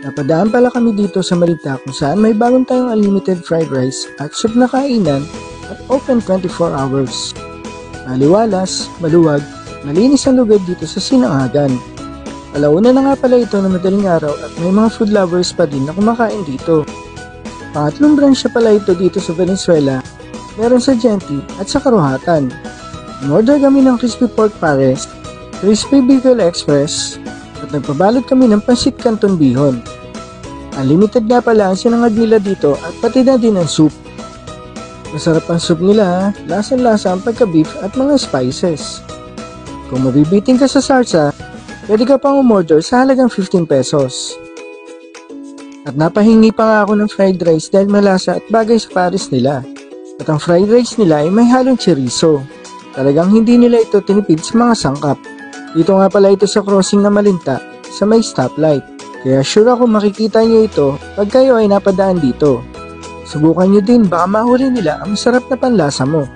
Napadaan pala kami dito sa Malita kung saan may bagong tayong unlimited fried rice at soup na kainan at open 24 hours. Maliwalas, maluwag, malinis ang lugar dito sa Sinangagan. Alauna na nga pala ito na madaling araw at may mga food lovers pa din na kumakain dito. Pangatlong branch pala ito dito sa Valenzuela, meron sa Genti at sa Karuhatan. Umorder kami ng crispy pork pares, crispy Bicol Express, at nagpabalot kami ng pansit canton bihon. Unlimited nga pala ang sinangag nila dito at pati na din ang soup. Masarap ang soup nila, lasang-lasa ang pagka-beef at mga spices. Kung mabibiting ka sa sarsa, pwede ka pang umorder sa halagang 15 pesos. At napahingi pa nga ako ng fried rice dahil malasa at bagay sa pares nila. At ang fried rice nila ay may halong chorizo. Talagang hindi nila ito tinipid sa mga sangkap. Dito nga pala ito sa crossing na Malinta sa may stoplight. Kaya sure ako makikita nyo ito pag kayo ay napadaan dito. Subukan nyo din, baka mahuli nila ang masarap na panlasa mo.